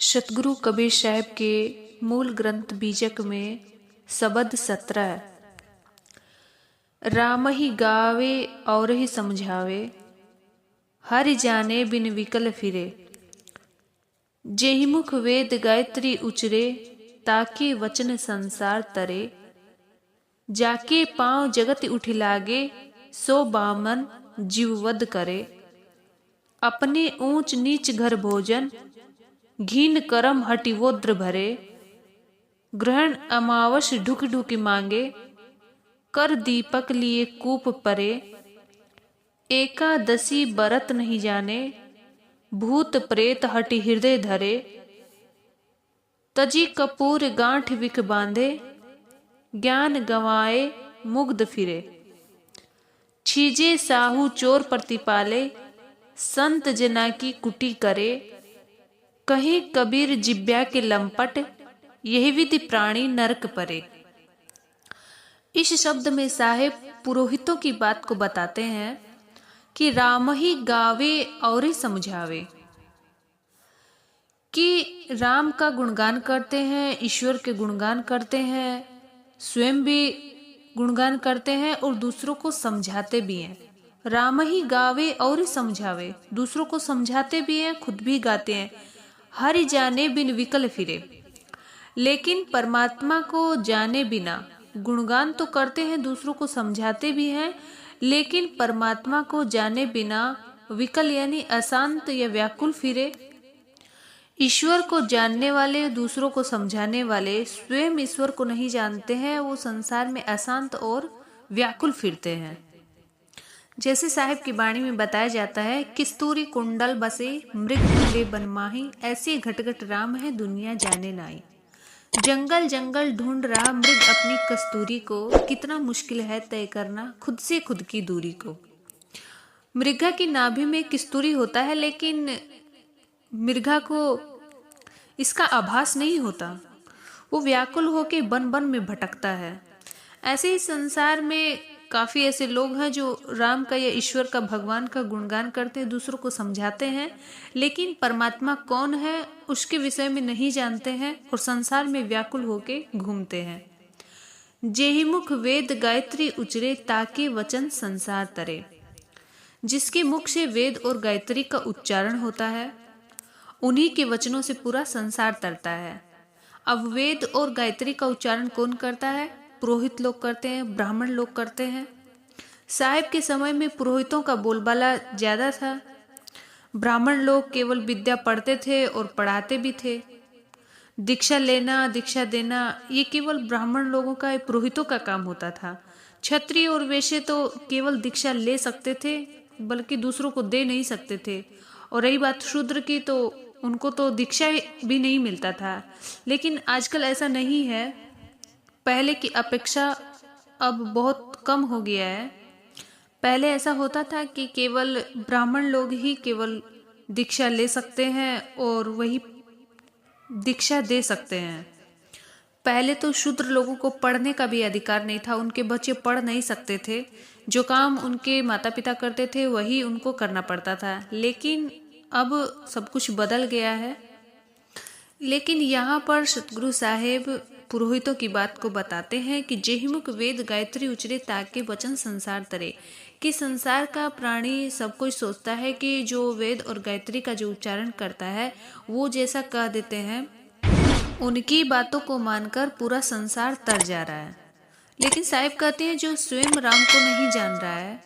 सतगुरु कबीर साहब के मूल ग्रंथ बीजक में सबद 17। राम ही गावे और ही समझावे, हरि जाने बिन विकल फिरे। जेहि मुख वेद गायत्री उचरे, ताके वचन संसार तरे। जाके पांव जगत उठिलागे, सो बामन जीव वध करे। अपने ऊंच नीच घर भोजन, घीन करम हटिवोद्र भरे। ग्रहण अमावस ढुक ढुक मांगे, कर दीपक लिए कूप परे। एकादशी बरत नहीं जाने, भूत प्रेत हटि हृदय धरे। तजी कपूर गांठ विख बांधे, ज्ञान गंवाए मुग्ध फिरे। छीजे साहू चोर प्रतिपाले, संत जना की कुटी करे। कहीं कबीर जिब्या के लंपट, यही विधि प्राणी नरक परे। इस शब्द में साहेब पुरोहितों की बात को बताते हैं कि राम ही गावे और ही समझावे, कि राम का गुणगान करते हैं, ईश्वर के गुणगान करते हैं, स्वयं भी गुणगान करते हैं और दूसरों को समझाते भी हैं। राम ही गावे और ही समझावे, दूसरों को समझाते भी हैं, खुद भी गाते हैं। हरि जाने बिन विकल फिरे, लेकिन परमात्मा को जाने बिना गुणगान तो करते हैं, दूसरों को समझाते भी हैं, लेकिन परमात्मा को जाने बिना विकल यानी अशांत या व्याकुल फिरे। ईश्वर को जानने वाले, दूसरों को समझाने वाले स्वयं ईश्वर को नहीं जानते हैं, वो संसार में अशांत और व्याकुल फिरते हैं। जैसे साहिब की वाणी में बताया जाता है, किस्तूरी कुंडल बसे मृग खुले बनमाही, ऐसे घटघट राम है दुनिया जाने नाई। जंगल जंगल ढूंढ रहा मृग अपनी कस्तूरी को, कितना मुश्किल है तय करना खुद से खुद की दूरी को। मृगा की नाभि में किस्तूरी होता है, लेकिन मृगा को इसका आभास नहीं होता, वो व्याकुल होके बन बन में भटकता है। ऐसे ही संसार में काफ़ी ऐसे लोग हैं जो राम का या ईश्वर का, भगवान का गुणगान करते हैं, दूसरों को समझाते हैं, लेकिन परमात्मा कौन है उसके विषय में नहीं जानते हैं और संसार में व्याकुल होके घूमते हैं। जेहि मुख वेद गायत्री उचरे, ताके वचन संसार तरे। जिसके मुख से वेद और गायत्री का उच्चारण होता है, उन्हीं के वचनों से पूरा संसार तरता है। अब वेद और गायत्री का उच्चारण कौन करता है? पुरोहित लोग करते हैं, ब्राह्मण लोग करते हैं। साहिब के समय में पुरोहितों का बोलबाला ज्यादा था। ब्राह्मण लोग केवल विद्या पढ़ते थे और पढ़ाते भी थे। दीक्षा लेना, दीक्षा देना, ये केवल ब्राह्मण लोगों का, पुरोहितों का काम होता था। क्षत्रिय और वैश्य तो केवल दीक्षा ले सकते थे, बल्कि दूसरों को दे नहीं सकते थे। और रही बात शूद्र की, तो उनको तो दीक्षा भी नहीं मिलता था। लेकिन आजकल ऐसा नहीं है, पहले की अपेक्षा अब बहुत कम हो गया है। पहले ऐसा होता था कि केवल ब्राह्मण लोग ही केवल दीक्षा ले सकते हैं और वही दीक्षा दे सकते हैं। पहले तो शूद्र लोगों को पढ़ने का भी अधिकार नहीं था, उनके बच्चे पढ़ नहीं सकते थे। जो काम उनके माता पिता करते थे वही उनको करना पड़ता था। लेकिन अब सब कुछ बदल गया है। लेकिन यहाँ पर सतगुरु साहेब पुरोहितों की बात को बताते हैं कि जेहिमुख वेद गायत्री उचरे, ताके वचन संसार तरे। कि संसार का प्राणी सब कुछ सोचता है कि जो वेद और गायत्री का जो उच्चारण करता है वो जैसा कह देते हैं, उनकी बातों को मानकर पूरा संसार तर जा रहा है। लेकिन साहिब कहते हैं, जो स्वयं राम को नहीं जान रहा है,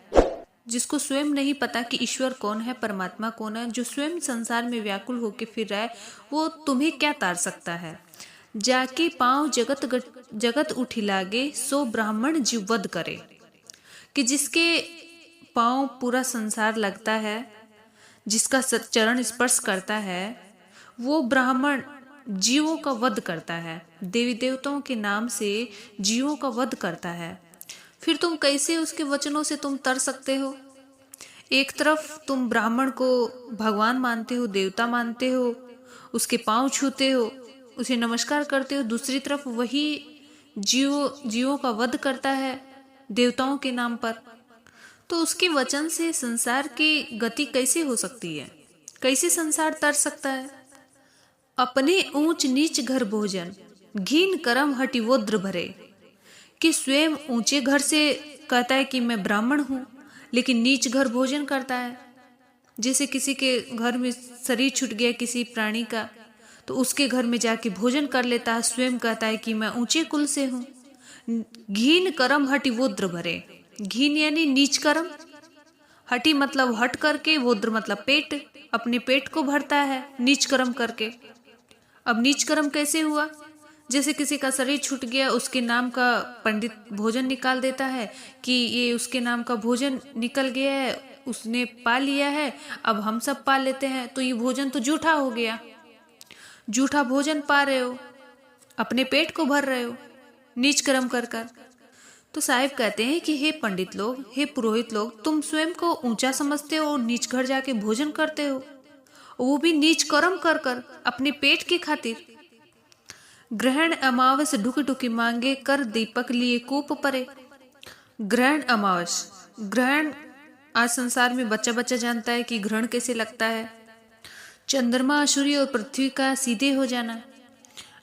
जिसको स्वयं नहीं पता कि ईश्वर कौन है, परमात्मा कौन है, जो स्वयं संसार में व्याकुल होकर फिर रहा है, वो तुम्हें क्या तार सकता है। जाके पांव जगत उठिलागे, सो ब्राह्मण जीव वध करे। कि जिसके पांव पूरा संसार लगता है, जिसका चरण स्पर्श करता है, वो ब्राह्मण जीवों का वध करता है, देवी देवताओं के नाम से जीवों का वध करता है। फिर तुम कैसे उसके वचनों से तुम तर सकते हो? एक तरफ तुम ब्राह्मण को भगवान मानते हो, देवता मानते हो, उसके पांव छूते हो, उसे नमस्कार करते हो, दूसरी तरफ वही जीवों का वध करता है देवताओं के नाम पर। तो उसके वचन से संसार की गति कैसे हो सकती है? कैसे संसार तर सकता है? अपने ऊंच नीच घर भोजन, घीन करम हटि वोद्र भरे। कि स्वयं ऊंचे घर से कहता है कि मैं ब्राह्मण हूं, लेकिन नीच घर भोजन करता है। जैसे किसी के घर में शरीर छूट गया किसी प्राणी का, तो उसके घर में जाके भोजन कर लेता है, स्वयं कहता है कि मैं ऊंचे कुल से हूं। घीन करम हटि वोद्र भरे। घीन यानी नीच कर्म, हटि मतलब हट करके, वोद्र मतलब पेट, अपने पेट को भरता है नीच कर्म करके। अब नीच कर्म कैसे हुआ? जैसे किसी का शरीर छूट गया, उसके नाम का पंडित भोजन निकाल देता है कि ये उसके नाम का भोजन निकल गया है, उसने पा लिया है, अब हम सब पा लेते हैं, तो ये भोजन तो झूठा हो गया। झूठा भोजन पा रहे हो, अपने पेट को भर रहे हो नीच कर्म कर कर। तो साहिब कहते हैं कि हे पंडित लोग, हे पुरोहित लोग, तुम स्वयं को ऊंचा समझते हो और नीच घर जाके भोजन करते हो, वो भी नीच कर्म कर कर अपने पेट की खातिर। ग्रहण अमावस ढुकी ढुकी मांगे, कर दीपक लिए कूप परे। ग्रहण अमावस, ग्रहण आज संसार में बच्चा बच्चा जानता है कि ग्रहण कैसे लगता है। चंद्रमा, सूर्य और पृथ्वी का सीधे हो जाना।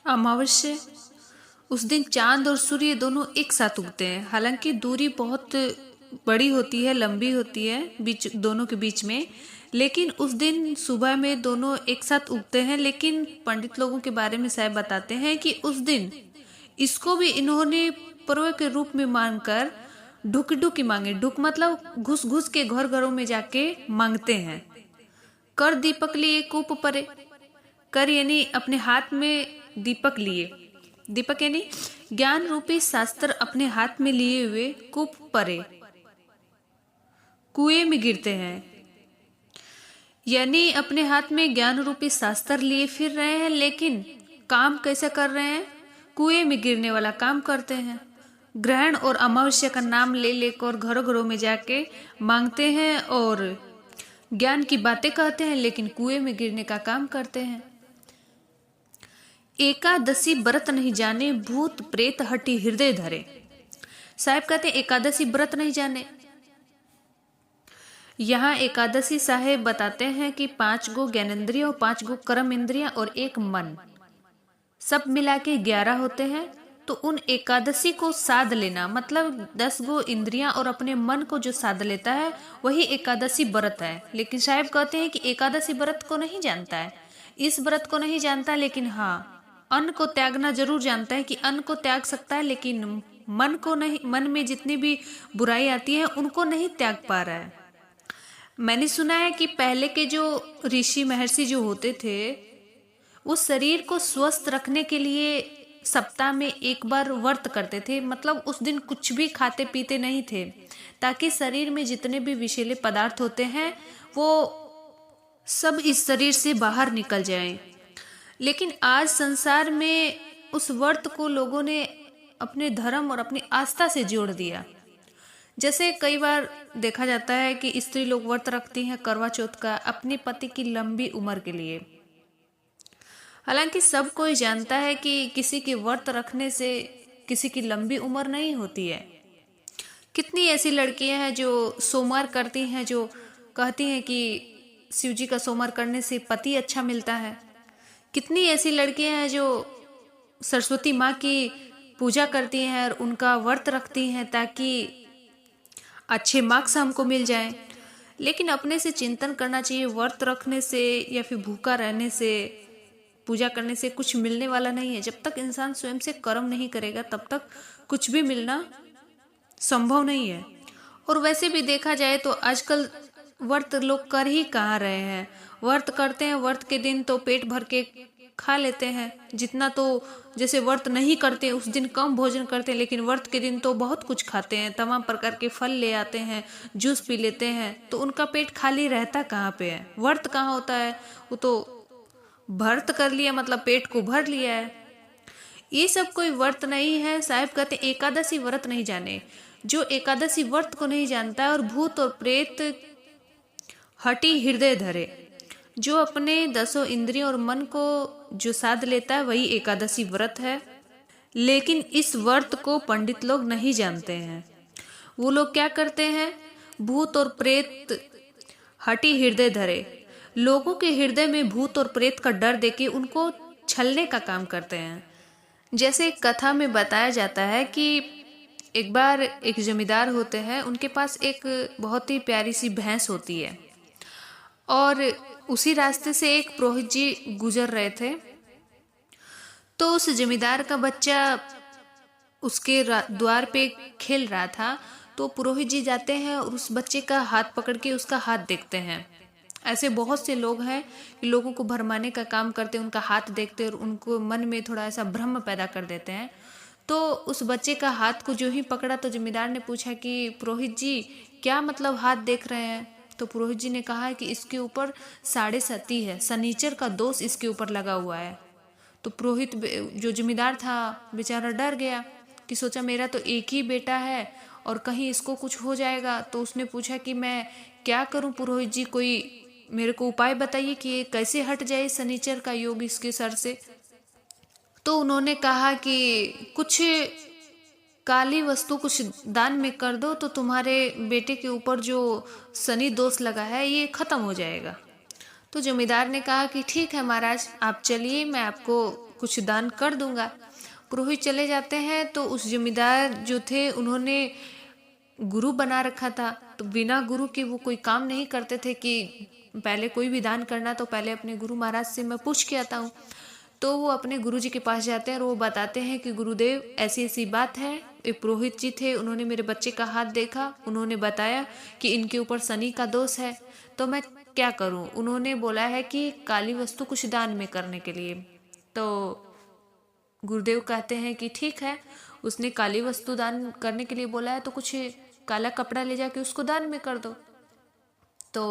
अमावस्या, उस दिन चांद और सूर्य दोनों एक साथ उगते हैं। हालांकि दूरी बहुत बड़ी होती है, लंबी होती है बीच दोनों के बीच में, लेकिन उस दिन सुबह में दोनों एक साथ उगते हैं। लेकिन पंडित लोगों के बारे में साहब बताते हैं कि उस दिन इसको भी इन्होंने पर्व के रूप में मानकर ढुक ढुकी मांगे। ढुक मतलब घुस घुस के घर घरों में जाके मांगते हैं। कर दीपक लिए कूप परे। कर यानी अपने हाथ में दीपक लिए, दीपक यानी ज्ञान रूपी शास्त्र अपने हाथ में लिए हुए कूप परे, कुएं में गिरते हैं। यानी अपने हाथ में ज्ञान रूपी शास्त्र लिए फिर रहे हैं, लेकिन काम कैसे कर रहे हैं? कुएं में गिरने वाला काम करते हैं। ग्रहण और अमावस्या का नाम ले लेकर घरों घरों में जाके मांगते हैं और ज्ञान की बातें कहते हैं, लेकिन कुएं में गिरने का काम करते हैं। एकादशी व्रत नहीं जाने, भूत प्रेत हटि हृदय धरे। साहब कहते हैं एकादशी व्रत नहीं जाने। यहाँ एकादशी साहेब बताते हैं कि 5 गो ज्ञानेंद्रिय और 5 गो कर्म इंद्रिया और एक मन, सब मिला के 11 होते हैं। तो उन एकादशी को साध लेना मतलब 10 गो इंद्रियां और अपने मन को जो साध लेता है वही एकादशी व्रत है। लेकिन साहेब कहते हैं कि एकादशी व्रत को नहीं जानता है, इस व्रत को नहीं जानता, लेकिन हाँ अन्न को त्यागना जरूर जानता है कि अन्न को त्याग सकता है, लेकिन मन को नहीं, मन में जितनी भी बुराई आती है उनको नहीं त्याग पा रहा है। मैंने सुना है कि पहले के जो ऋषि महर्षि जो होते थे वो शरीर को स्वस्थ रखने के लिए सप्ताह में एक बार व्रत करते थे। मतलब उस दिन कुछ भी खाते पीते नहीं थे, ताकि शरीर में जितने भी विषैले पदार्थ होते हैं वो सब इस शरीर से बाहर निकल जाएं। लेकिन आज संसार में उस व्रत को लोगों ने अपने धर्म और अपनी आस्था से जोड़ दिया। जैसे कई बार देखा जाता है कि स्त्री लोग व्रत रखती हैं करवा चौथ का अपने पति की लंबी उम्र के लिए। हालांकि सब कोई जानता है कि किसी के व्रत रखने से किसी की लंबी उम्र नहीं होती है। कितनी ऐसी लड़कियां हैं जो सोमवार करती हैं, जो कहती हैं कि शिव जी का सोमवार करने से पति अच्छा मिलता है। कितनी ऐसी लड़कियां हैं जो सरस्वती माँ की पूजा करती हैं और उनका व्रत रखती हैं ताकि अच्छे मार्क्स हमको मिल जाएं। लेकिन अपने से चिंतन करना चाहिए, व्रत रखने से या फिर भूखा रहने से, पूजा करने से कुछ मिलने वाला नहीं है। जब तक इंसान स्वयं से कर्म नहीं करेगा तब तक कुछ भी मिलना संभव नहीं है। और वैसे भी देखा जाए तो आजकल व्रत लोग कर ही कहाँ रहे हैं। व्रत करते हैं, व्रत के दिन तो पेट भर के खा लेते हैं, जितना तो जैसे व्रत नहीं करते उस दिन कम भोजन करते हैं, लेकिन व्रत के दिन तो बहुत कुछ खाते हैं, तमाम प्रकार के फल ले आते हैं, जूस पी लेते हैं, तो उनका पेट खाली रहता कहाँ पे है? व्रत कहाँ होता है? वो तो व्रत कर लिया मतलब पेट को भर लिया है। ये सब कोई व्रत नहीं है। साहिब कहते एकादशी व्रत नहीं जाने। जो एकादशी व्रत को नहीं जानता और भूत और प्रेत हटि हृदय धरे, जो अपने 10 इंद्रियों और मन को जो साध लेता है वही एकादशी व्रत है। लेकिन इस व्रत को पंडित लोग नहीं जानते हैं। वो लोग क्या करते हैं? भूत और प्रेत हटि हृदय धरे, लोगों के हृदय में भूत और प्रेत का डर देके उनको छलने का काम करते हैं। जैसे एक कथा में बताया जाता है कि एक बार एक जमींदार होते हैं, उनके पास एक बहुत ही प्यारी सी भैंस होती है और उसी रास्ते से एक पुरोहित जी गुजर रहे थे। तो उस जमींदार का बच्चा उसके द्वार पे खेल रहा था। तो पुरोहित जी जाते हैं और उस बच्चे का हाथ पकड़ के उसका हाथ देखते हैं। ऐसे बहुत से लोग हैं कि लोगों को भरमाने का काम करते हैं, उनका हाथ देखते और उनको मन में थोड़ा ऐसा भ्रम पैदा कर देते हैं। तो उस बच्चे का हाथ को जो ही पकड़ा तो जमींदार ने पूछा कि पुरोहित जी क्या मतलब हाथ देख रहे हैं। तो पुरोहित जी ने कहा कि इसके ऊपर 7.5 है, शनिचर का दोष इसके ऊपर लगा हुआ है। तो पुरोहित जो जमींदार था बेचारा डर गया कि सोचा मेरा तो एक ही बेटा है और कहीं इसको कुछ हो जाएगा। तो उसने पूछा कि मैं क्या करूं पुरोहित जी, कोई मेरे को उपाय बताइए कि ये कैसे हट जाए शनिचर का योग इसके सर से। तो उन्होंने कहा कि कुछ काली वस्तु कुछ दान में कर दो तो तुम्हारे बेटे के ऊपर जो शनि दोष लगा है ये खत्म हो जाएगा। तो जमींदार ने कहा कि ठीक है महाराज, आप चलिए, मैं आपको कुछ दान कर दूंगा। पुरोहित चले जाते हैं। तो उस जमींदार जो थे उन्होंने गुरु बना रखा था, तो बिना गुरु के वो कोई काम नहीं करते थे कि पहले कोई भी दान करना तो पहले अपने गुरु महाराज से मैं पूछ के आता हूँ। तो वो अपने गुरु जी के पास जाते हैं और वो बताते हैं कि गुरुदेव ऐसी ऐसी बात है। एक पुरोहित जी थे, उन्होंने मेरे बच्चे का हाथ देखा, उन्होंने बताया कि इनके ऊपर शनि का दोष है, तो मैं क्या करूं। उन्होंने बोला है कि काली वस्तु कुछ दान में करने के लिए। तो गुरुदेव कहते हैं कि ठीक है, उसने काली वस्तु दान करने के लिए बोला है तो कुछ काला कपड़ा ले जाके उसको दान में कर दो। तो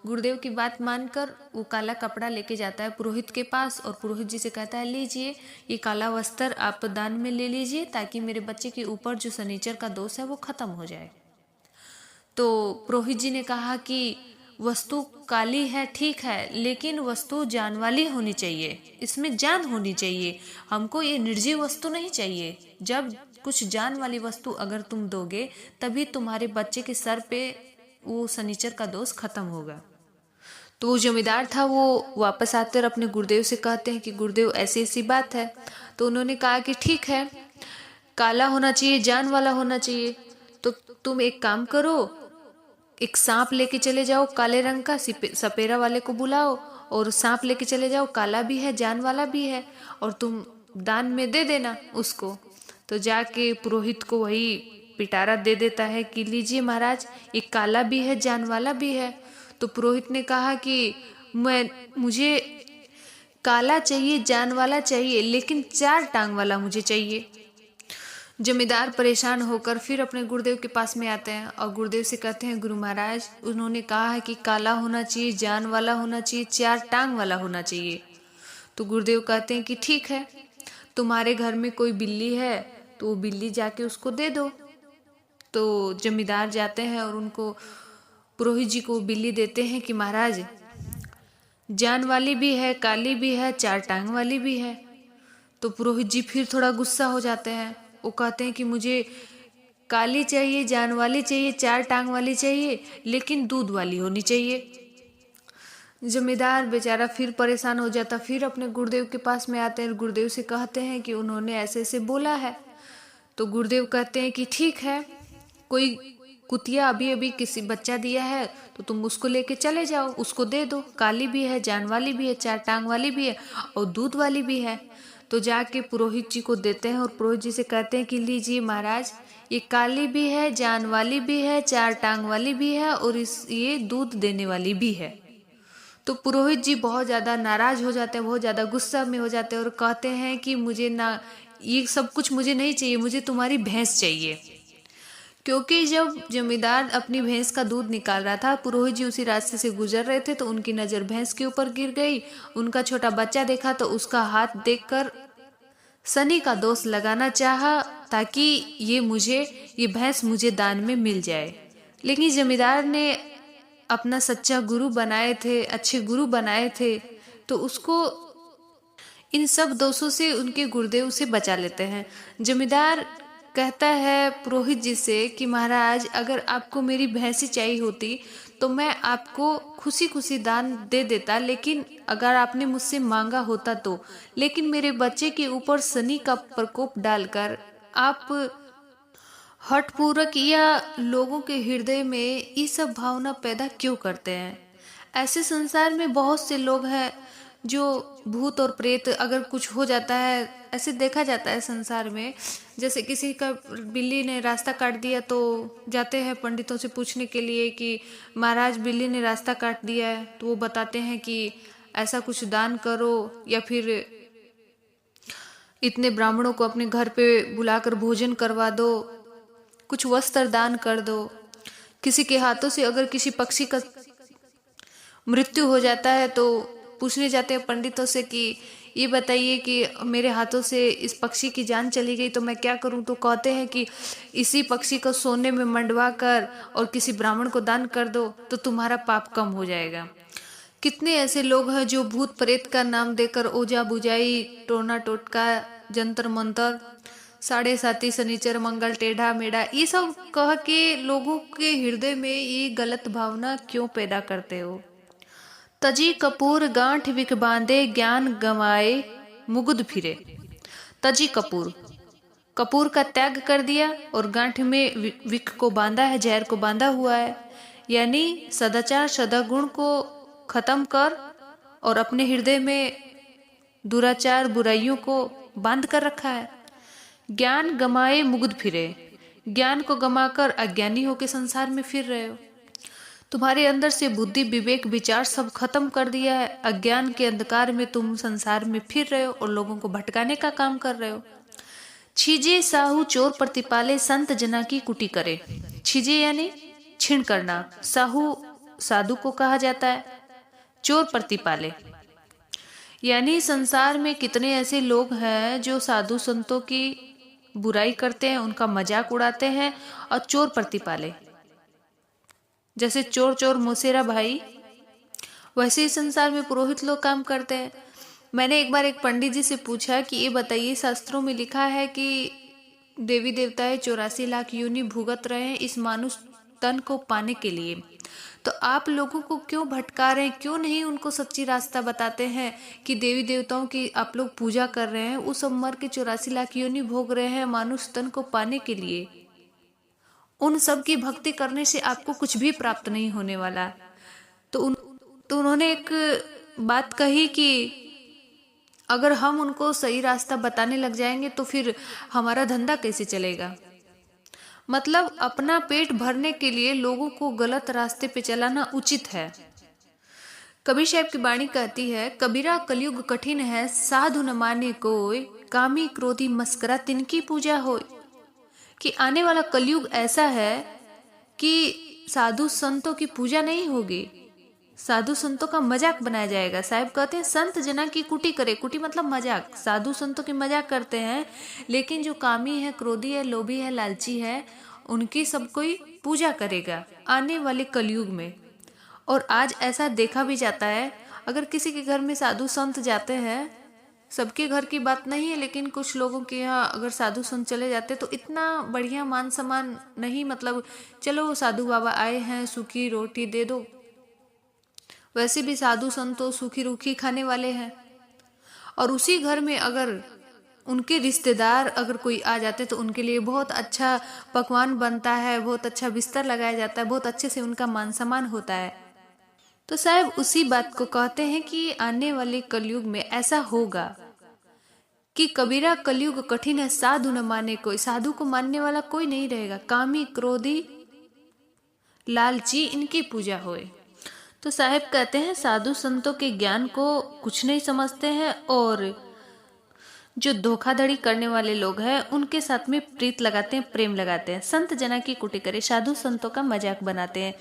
गुरुदेव की बात मानकर वो काला कपड़ा लेके जाता है पुरोहित के पास और पुरोहित जी से कहता है लीजिए ये काला वस्त्र आप दान में ले लीजिए ताकि मेरे बच्चे के ऊपर जो शनिचर का दोष है वो खत्म हो जाए। तो पुरोहित जी ने कहा कि वस्तु काली है ठीक है, लेकिन वस्तु जान वाली होनी चाहिए, इसमें जान होनी चाहिए, हमको ये निर्जीव वस्तु नहीं चाहिए। जब कुछ जान वाली वस्तु अगर तुम दोगे तभी तुम्हारे बच्चे के सर पे वो शनिचर का दोष खत्म होगा। तो वो जमींदार था वो वापस आते और अपने गुरुदेव से कहते हैं कि गुरुदेव ऐसी ऐसी बात है। तो उन्होंने कहा कि ठीक है, काला होना चाहिए, जान वाला होना चाहिए। तो तुम एक काम करो, एक सांप लेके चले जाओ काले रंग का, सपेरा वाले को बुलाओ और सांप लेके चले जाओ, काला भी है जान वाला भी है, और तुम दान में दे देना उसको। तो जाके पुरोहित को वही पिटारा दे देता है कि लीजिए महाराज ये काला भी है जान वाला भी है। तो पुरोहित ने कहा कि मुझे काला चाहिए जान वाला चाहिए, लेकिन 4 टांग वाला मुझे चाहिए। जमींदार परेशान होकर फिर अपने गुरुदेव के पास में आते हैं और गुरुदेव से कहते हैं गुरु महाराज उन्होंने कहा है कि काला होना चाहिए, जान वाला होना चाहिए, 4 टांग वाला होना चाहिए। तो गुरुदेव कहते हैं कि ठीक है, तुम्हारे घर में कोई बिल्ली है तो वो बिल्ली जाके उसको दे दो। तो जमींदार जाते हैं और उनको पुरोहित जी को बिल्ली देते हैं कि महाराज जान वाली भी है, काली भी है, 4 टांग वाली भी है। तो पुरोहित जी फिर थोड़ा गुस्सा हो जाते हैं, वो कहते हैं कि मुझे काली चाहिए, जान वाली चाहिए, 4 टांग वाली चाहिए, लेकिन दूध वाली होनी चाहिए। जमींदार बेचारा फिर परेशान हो जाता, फिर अपने गुरुदेव के पास में आते हैं, गुरुदेव से कहते हैं कि उन्होंने ऐसे ऐसे बोला है। तो गुरुदेव कहते हैं कि ठीक है, कोई कुतिया अभी अभी किसी बच्चा दिया है तो तुम उसको लेके चले जाओ, उसको दे दो, काली भी है, जान वाली भी है, 4 टांग वाली भी है और दूध वाली भी है। तो जाके पुरोहित जी को देते हैं और पुरोहित जी से कहते हैं कि लीजिए महाराज ये काली भी है, जान वाली भी है, 4 टांग वाली भी है और ये दूध देने वाली भी है। तो पुरोहित जी बहुत ज़्यादा नाराज हो जाते हैं, बहुत ज़्यादा गुस्सा में हो जाते हैं और कहते हैं कि मुझे ना ये सब कुछ मुझे नहीं चाहिए, मुझे तुम्हारी भैंस चाहिए। क्योंकि जब जमींदार अपनी भैंस का दूध निकाल रहा था, पुरोहित जी उसी रास्ते से गुजर रहे थे तो उनकी नज़र भैंस के ऊपर गिर गई। उनका छोटा बच्चा देखा तो उसका हाथ देखकर शनि का दोष लगाना चाहा ताकि ये भैंस मुझे दान में मिल जाए। लेकिन जमींदार ने अपना सच्चा गुरु बनाए थे, अच्छे गुरु बनाए थे, तो उसको इन सब दोषों से उनके गुरुदेव से बचा लेते हैं। जमींदार कहता है पुरोहित जी से कि महाराज अगर आपको मेरी भैंसी चाहिए होती तो मैं आपको खुशी खुशी दान दे देता, लेकिन अगर आपने मुझसे मांगा होता तो। लेकिन मेरे बच्चे के ऊपर शनि का प्रकोप डालकर आप हठपूर्वक या लोगों के हृदय में ये सब भावना पैदा क्यों करते हैं? ऐसे संसार में बहुत से लोग हैं जो भूत और प्रेत अगर कुछ हो जाता है, ऐसे देखा जाता है संसार में। जैसे किसी का बिल्ली ने रास्ता काट दिया तो जाते हैं पंडितों से पूछने के लिए कि महाराज बिल्ली ने रास्ता काट दिया है, तो वो बताते हैं कि ऐसा कुछ दान करो या फिर इतने ब्राह्मणों को अपने घर पे बुलाकर भोजन करवा दो, कुछ वस्त्र दान कर दो। किसी के हाथों से अगर किसी पक्षी का मृत्यु हो जाता है तो पूछने जाते हैं पंडितों से कि ये बताइए कि मेरे हाथों से इस पक्षी की जान चली गई तो मैं क्या करूं? तो कहते हैं कि इसी पक्षी को सोने में मंडवा कर और किसी ब्राह्मण को दान कर दो तो तुम्हारा पाप कम हो जाएगा। कितने ऐसे लोग हैं जो भूत प्रेत का नाम देकर ओजा बुझाई, टोना टोटका, जंतर मंतर, साढ़े साती, शनिचर मंगल, टेढ़ा मेढ़ा, ये सब कह के लोगों के हृदय में ये गलत भावना क्यों पैदा करते हो? तजी कपूर गांठ विक बांधे, ज्ञान गंवाए मुगुद फिरे। तजी कपूर, कपूर का त्याग कर दिया और गांठ में विक को बांधा है, जहर को बांधा हुआ है, यानी सदाचार सदागुण को खत्म कर और अपने हृदय में दुराचार बुराइयों को बांध कर रखा है। ज्ञान गमाए मुग्ध फिरे, ज्ञान को गमाकर अज्ञानी होकर संसार में फिर रहे हो। तुम्हारे अंदर से बुद्धि विवेक विचार सब खत्म कर दिया है। अज्ञान के अंधकार में तुम संसार में फिर रहे हो और लोगों को भटकाने का काम कर रहे हो। छीजे साहू चोर प्रतिपाले, संत जना की कुटी करे। छीजे यानी छीन करना, साहू साधु को कहा जाता है, चोर प्रतिपाले यानी संसार में कितने ऐसे लोग हैं जो साधु संतों की बुराई करते हैं, उनका मजाक उड़ाते हैं। और चोर प्रतिपाले जैसे चोर चोर मोसेरा भाई, वैसे ही संसार में पुरोहित लोग काम करते हैं। मैंने एक बार एक पंडित जी से पूछा कि ये बताइए, शास्त्रों में लिखा है कि देवी देवताएं 84 लाख योनि भुगत रहे हैं इस मानुष तन को पाने के लिए, तो आप लोगों को क्यों भटका रहे हैं? क्यों नहीं उनको सच्ची रास्ता बताते हैं कि देवी देवताओं की आप लोग पूजा कर रहे हैं, उस सब मर के 84 लाख योनि भोग रहे हैं मानुष तन को पाने के लिए। उन सब की भक्ति करने से आपको कुछ भी प्राप्त नहीं होने वाला। तो उन्होंने एक बात कही कि अगर हम उनको सही रास्ता बताने लग जाएंगे तो फिर हमारा धंधा कैसे चलेगा? मतलब अपना पेट भरने के लिए लोगों को गलत रास्ते पे चलाना उचित है। कबीर साहब की वाणी कहती है, कबीरा कलयुग कठिन है, साधु न माने कोई, कामी क्रोधी मस्करा तिनकी पूजा होय। कि आने वाला कलयुग ऐसा है कि साधु संतों की पूजा नहीं होगी, साधु संतों का मजाक बनाया जाएगा। साहब कहते हैं संत जना की कुटी करे, कुटी मतलब मजाक, साधु संतों की मजाक करते हैं, लेकिन जो कामी है, क्रोधी है, लोभी है, लालची है, उनकी सब कोई पूजा करेगा आने वाले कलयुग में। और आज ऐसा देखा भी जाता है, अगर किसी के घर में साधु संत जाते हैं, सबके घर की बात नहीं है, लेकिन कुछ लोगों के यहाँ अगर साधु संत चले जाते तो इतना बढ़िया मान सम्मान नहीं, मतलब चलो साधु बाबा आए हैं, सूखी रोटी दे दो। वैसे भी साधु संत तो सूखी रूखी खाने वाले हैं। और उसी घर में अगर उनके रिश्तेदार अगर कोई आ जाते तो उनके लिए बहुत अच्छा पकवान बनता है, बहुत अच्छा बिस्तर लगाया जाता है, बहुत अच्छे से उनका मान सम्मान होता है। तो साहब उसी बात को कहते हैं कि आने वाले कलयुग में ऐसा होगा कि कबीरा कलयुग कठिन है, साधु न माने कोई, साधु को मानने वाला कोई नहीं रहेगा, कामी क्रोधी लालची इनकी पूजा होए। तो साहब कहते हैं साधु संतों के ज्ञान को कुछ नहीं समझते हैं, और जो धोखाधड़ी करने वाले लोग हैं उनके साथ में प्रीत लगाते हैं, प्रेम लगाते हैं। संत जना की कुटी करे, साधु संतों का मजाक बनाते हैं।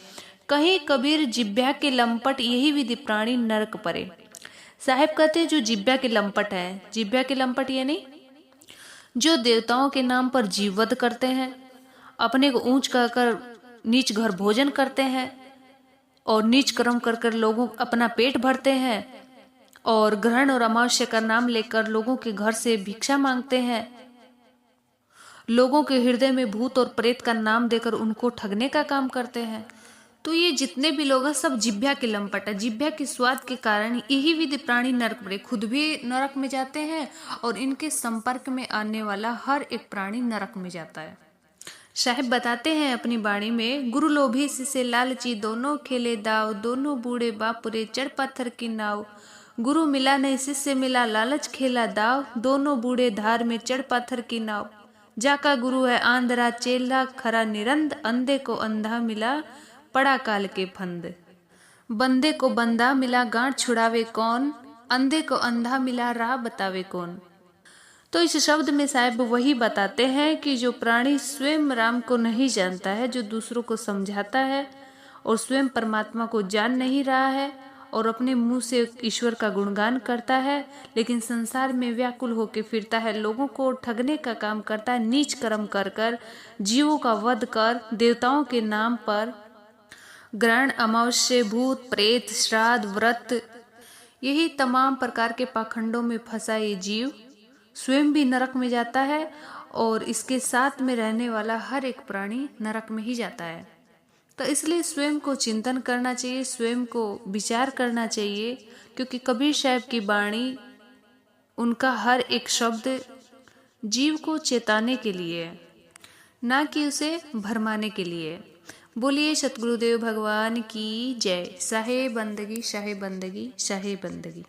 कहीं कबीर जिब्या के लंपट, यही विधि प्राणी नरक परे। साहब कहते हैं जो जिब्या के लंपट है, जिब्या के लंपट यानी जो देवताओं के नाम पर जीववध करते हैं, अपने को ऊंच कहकर नीच घर भोजन करते हैं, और नीच कर्म कर कर लोगों अपना पेट भरते हैं, और ग्रहण और अमावस्या का नाम लेकर लोगों के घर से भिक्षा मांगते हैं, लोगों के हृदय में भूत और प्रेत का नाम देकर उनको ठगने का काम करते हैं। तो ये जितने भी लोग हैं सब जिह्वा के लंपट है। जिह्वा के स्वाद के कारण यही विधि प्राणी नरक में, खुद भी नरक में जाते हैं और इनके संपर्क में आने वाला हर एक प्राणी नरक में जाता है। साहिब बताते हैं अपनी वाणी में, गुरु लोभी शिष्य लालची दोनों खेले दाव, दोनों बूढ़े बापुरे चढ़ पत्थर की नाव। गुरु मिला नहीं शिष्य मिला, लालच खेला दाव, दोनों बूढ़े धार में चढ़ पत्थर की नाव। जाका गुरु है आंधरा चेला खरा निरंद, अंधे को अंधा मिला पड़ा काल के फंद। बंदे को बंदा मिला गांठ छुड़ावे कौन, अंधे को अंधा मिला राह बतावे कौन। तो इस शब्द में साहिब वही बताते हैं कि जो प्राणी स्वयं राम को नहीं जानता है, जो दूसरों को समझाता है और स्वयं परमात्मा को जान नहीं रहा है और अपने मुंह से ईश्वर का गुणगान करता है, लेकिन संसार में व्याकुल होकर फिरता है, लोगों को ठगने का काम करता है, नीच कर्म कर कर जीवों का वध कर देवताओं के नाम पर ग्रहण अमावस्या भूत प्रेत श्राद्ध व्रत, यही तमाम प्रकार के पाखंडों में फंसा ये जीव स्वयं भी नरक में जाता है और इसके साथ में रहने वाला हर एक प्राणी नरक में ही जाता है। तो इसलिए स्वयं को चिंतन करना चाहिए, स्वयं को विचार करना चाहिए, क्योंकि कबीर साहब की वाणी, उनका हर एक शब्द जीव को चेताने के लिए, ना कि उसे भरमाने के लिए। बोलिए सतगुरुदेव भगवान की जय। शाहे बंदगी शाहे बंदगी शाहे बंदगी।